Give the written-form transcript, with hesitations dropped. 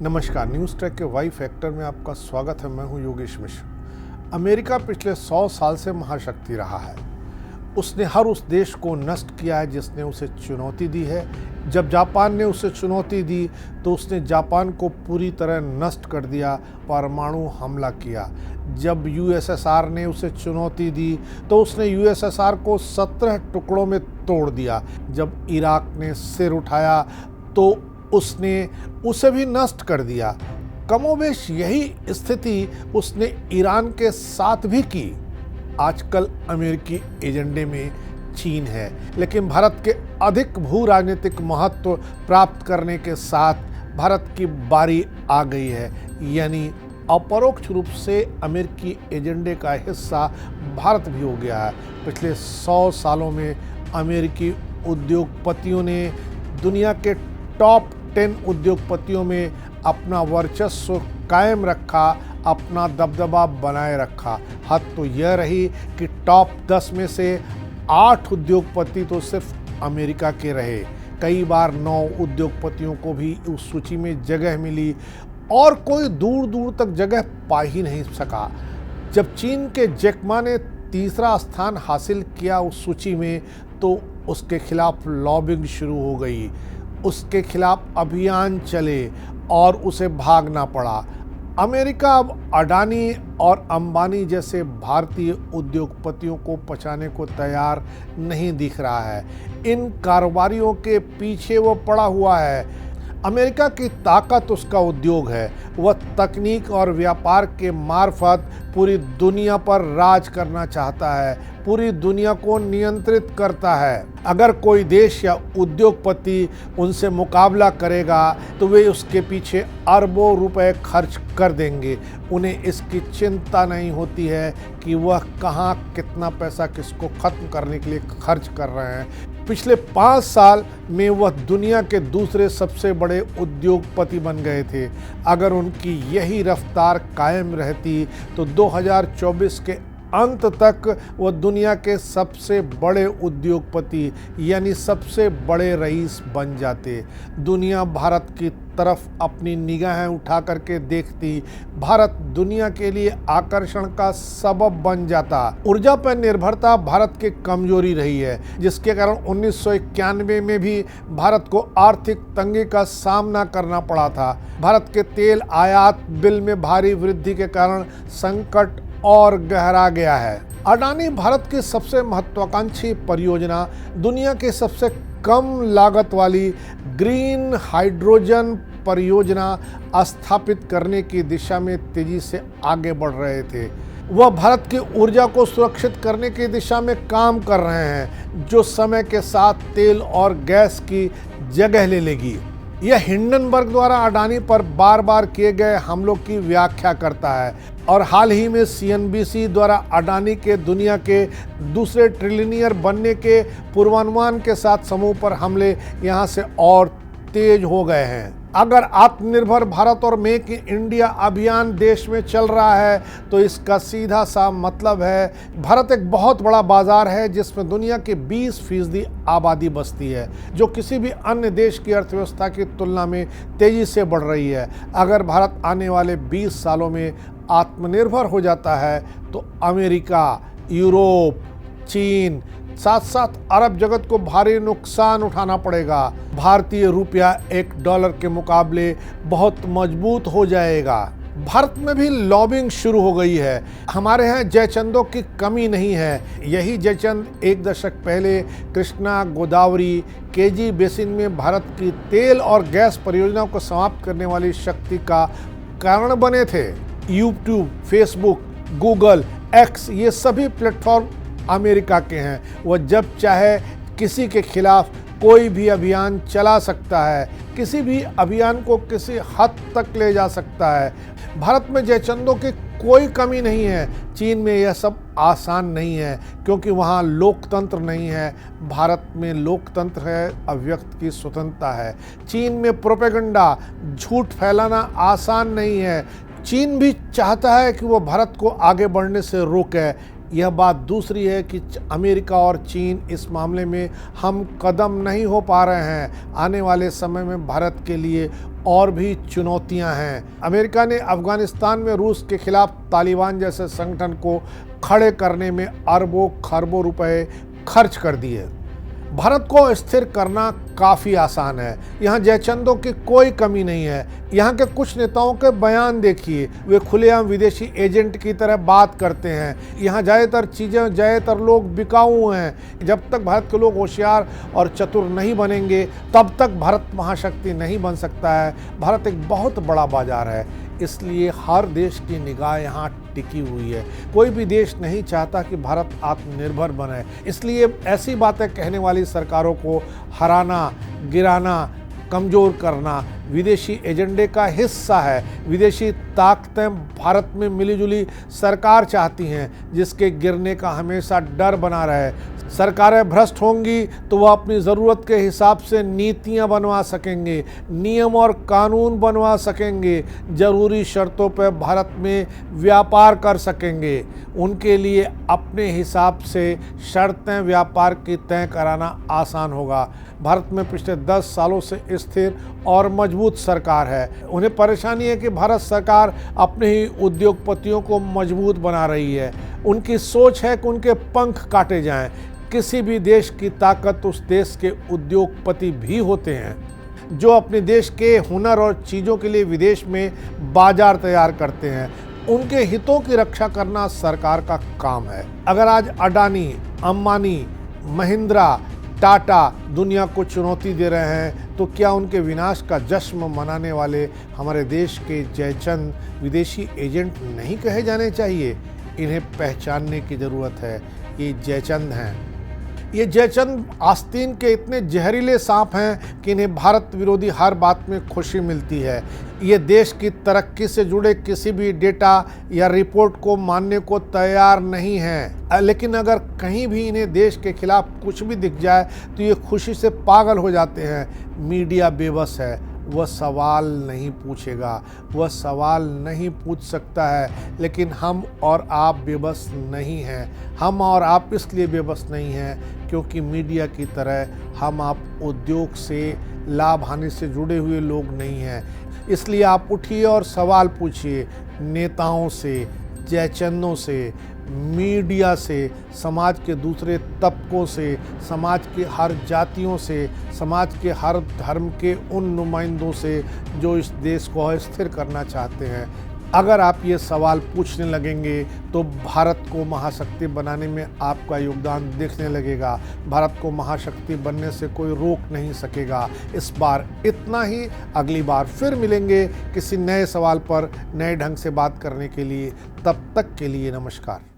नमस्कार, news track के Y factor में आपका स्वागत है। मैं हूं योगेश मिश्र। अमेरिका पिछले 100 साल से महाशक्ति रहा है। उसने हर उस देश को नष्ट किया है जिसने उसे चुनौती दी है। जब जापान ने उसे चुनौती दी तो उसने जापान को पूरी तरह नष्ट कर दिया, परमाणु हमला किया। जब यूएसएसआर ने उसे चुनौती दी तो उसने यूएसएसआर को 17 टुकड़ों में तोड़ दिया। जब इराक ने सिर उठाया तो उसने उसे भी नष्ट कर दिया। कमोबेश यही स्थिति उसने ईरान के साथ भी की। आजकल अमेरिकी एजेंडे में चीन है, लेकिन भारत के अधिक भू राजनीतिक महत्व प्राप्त करने के साथ भारत की बारी आ गई है। यानी अपरोक्ष रूप से अमेरिकी एजेंडे का हिस्सा भारत भी हो गया है। पिछले 100 सालों में अमेरिकी उद्योगपतियों ने दुनिया के टॉप 10 उद्योगपतियों में अपना वर्चस्व कायम रखा, अपना दबदबा बनाए रखा। हद तो यह रही कि टॉप 10 में से 8 उद्योगपति तो सिर्फ अमेरिका के रहे। कई बार 9 उद्योगपतियों को भी उस सूची में जगह मिली और कोई दूर दूर तक जगह पा ही नहीं सका। जब चीन के जैकमा ने तीसरा स्थान हासिल किया उस सूची में तो उसके खिलाफ लॉबिंग शुरू हो गई, उसके खिलाफ अभियान चले और उसे भागना पड़ा। अमेरिका अब अडानी और अंबानी जैसे भारतीय उद्योगपतियों को पछाड़ने को तैयार नहीं दिख रहा है। इन कारोबारियों के पीछे वो पड़ा हुआ है। अमेरिका की ताकत उसका उद्योग है। वह तकनीक और व्यापार के मार्फत पूरी दुनिया पर राज करना चाहता है, पूरी दुनिया को नियंत्रित करता है। अगर कोई देश या उद्योगपति उनसे मुकाबला करेगा तो वे उसके पीछे अरबों रुपए खर्च कर देंगे। उन्हें इसकी चिंता नहीं होती है कि वह कहाँ कितना पैसा किसको ख़त्म करने के लिए खर्च कर रहे हैं। पिछले 5 साल में वह दुनिया के दूसरे सबसे बड़े उद्योगपति बन गए थे। अगर उनकी यही रफ्तार कायम रहती तो 2024 के अंत तक वह दुनिया के सबसे बड़े उद्योगपति यानी सबसे बड़े रईस बन जाते। दुनिया भारत की तरफ अपनी निगाहें उठा करके देखती, भारत दुनिया के लिए आकर्षण का सबब बन जाता। ऊर्जा पर निर्भरता भारत की कमजोरी रही है, जिसके कारण 1991 में भी भारत को आर्थिक तंगी का सामना करना पड़ा था। भारत के तेल आयात बिल में भारी वृद्धि के कारण संकट और गहरा गया है। अडानी भारत की सबसे महत्वाकांक्षी परियोजना, दुनिया की सबसे कम लागत वाली ग्रीन हाइड्रोजन परियोजना स्थापित करने की दिशा में तेजी से आगे बढ़ रहे थे। वह भारत की ऊर्जा को सुरक्षित करने की दिशा में काम कर रहे हैं, जो समय के साथ तेल और गैस की जगह ले लेगी। यह हिंडनबर्ग द्वारा अडानी पर बार बार किए गए हमलों की व्याख्या करता है और हाल ही में CNBC द्वारा अडानी के दुनिया के दूसरे ट्रिलियनियर बनने के पूर्वानुमान के साथ समूह पर हमले यहां से और तेज हो गए हैं। अगर आत्मनिर्भर भारत और मेक इन इंडिया अभियान देश में चल रहा है तो इसका सीधा सा मतलब है भारत एक बहुत बड़ा बाजार है जिसमें दुनिया की 20% आबादी बसती है, जो किसी भी अन्य देश की अर्थव्यवस्था की तुलना में तेजी से बढ़ रही है। अगर भारत आने वाले 20 सालों में आत्मनिर्भर हो जाता है तो अमेरिका, यूरोप, चीन, साथ साथ अरब जगत को भारी नुकसान उठाना पड़ेगा। भारतीय रुपया $1 के मुकाबले बहुत मजबूत हो जाएगा। भारत में भी लॉबिंग शुरू हो गई है। हमारे यहाँ जयचंदों की कमी नहीं है। यही जयचंद 1 दशक पहले कृष्णा गोदावरी केजी बेसिन में भारत की तेल और गैस परियोजनाओं को समाप्त करने वाली शक्ति का कारण बने थे। यूट्यूब, फेसबुक, गूगल, एक्स ये सभी प्लेटफॉर्म अमेरिका के हैं। वह जब चाहे किसी के खिलाफ कोई भी अभियान चला सकता है, किसी भी अभियान को किसी हद तक ले जा सकता है। भारत में जयचंदों की कोई कमी नहीं है। चीन में यह सब आसान नहीं है क्योंकि वहाँ लोकतंत्र नहीं है। भारत में लोकतंत्र है, अभिव्यक्ति की स्वतंत्रता है। चीन में प्रोपेगेंडा, झूठ फैलाना आसान नहीं है। चीन भी चाहता है कि वो भारत को आगे बढ़ने से रोके, यह बात दूसरी है कि अमेरिका और चीन इस मामले में हम कदम नहीं हो पा रहे हैं। आने वाले समय में भारत के लिए और भी चुनौतियां हैं। अमेरिका ने अफगानिस्तान में रूस के खिलाफ तालिबान जैसे संगठन को खड़े करने में अरबों खरबों रुपए खर्च कर दिए। भारत को स्थिर करना काफ़ी आसान है। यहाँ जयचंदों की कोई कमी नहीं है। यहाँ के कुछ नेताओं के बयान देखिए, वे खुलेआम विदेशी एजेंट की तरह बात करते हैं। यहाँ ज़्यादातर लोग बिकाऊ हैं। जब तक भारत के लोग होशियार और चतुर नहीं बनेंगे तब तक भारत महाशक्ति नहीं बन सकता है। भारत एक बहुत बड़ा बाजार है, इसलिए हर देश की निगाह यहाँ टिकी हुई है। कोई भी देश नहीं चाहता कि भारत आत्मनिर्भर बने, इसलिए ऐसी बातें कहने वाली सरकारों को हराना, गिराना, कमज़ोर करना विदेशी एजेंडे का हिस्सा है। विदेशी ताकतें भारत में मिलीजुली सरकार चाहती हैं जिसके गिरने का हमेशा डर बना रहे। सरकारें भ्रष्ट होंगी तो वह अपनी ज़रूरत के हिसाब से नीतियां बनवा सकेंगे, नियम और कानून बनवा सकेंगे, ज़रूरी शर्तों पर भारत में व्यापार कर सकेंगे। उनके लिए अपने हिसाब से शर्तें व्यापार की तय कराना आसान होगा। भारत में पिछले 10 सालों से स्थिर और मजबूत सरकार है। उन्हें परेशानी है कि भारत सरकार अपने ही उद्योगपतियों को मजबूत बना रही है। उनकी सोच है कि उनके पंख काटे जाएं। किसी भी देश की ताकत उस देश के उद्योगपति भी होते हैं जो अपने देश के हुनर और चीज़ों के लिए विदेश में बाजार तैयार करते हैं। उनके हितों की रक्षा करना सरकार का काम है। अगर आज अडानी, अंबानी, महिंद्रा, टाटा दुनिया को चुनौती दे रहे हैं तो क्या उनके विनाश का जश्न मनाने वाले हमारे देश के जयचंद विदेशी एजेंट नहीं कहे जाने चाहिए? इन्हें पहचानने की ज़रूरत है। ये जयचंद हैं। ये जयचंद आस्तीन के इतने जहरीले सांप हैं कि इन्हें भारत विरोधी हर बात में खुशी मिलती है। ये देश की तरक्की से जुड़े किसी भी डेटा या रिपोर्ट को मानने को तैयार नहीं हैं। लेकिन अगर कहीं भी इन्हें देश के खिलाफ कुछ भी दिख जाए तो ये खुशी से पागल हो जाते हैं। मीडिया बेबस है, वह सवाल नहीं पूछेगा, वह सवाल नहीं पूछ सकता है। लेकिन हम और आप बेबस नहीं हैं। हम और आप इसलिए बेबस नहीं हैं क्योंकि मीडिया की तरह हम आप उद्योग से लाभ हानि से जुड़े हुए लोग नहीं हैं। इसलिए आप उठिए और सवाल पूछिए नेताओं से, जयचंदों से, मीडिया से, समाज के दूसरे तबकों से, समाज के हर जातियों से, समाज के हर धर्म के उन नुमाइंदों से जो इस देश को अस्थिर करना चाहते हैं। अगर आप ये सवाल पूछने लगेंगे तो भारत को महाशक्ति बनाने में आपका योगदान दिखने लगेगा। भारत को महाशक्ति बनने से कोई रोक नहीं सकेगा। इस बार इतना ही। अगली बार फिर मिलेंगे किसी नए सवाल पर नए ढंग से बात करने के लिए। तब तक के लिए नमस्कार।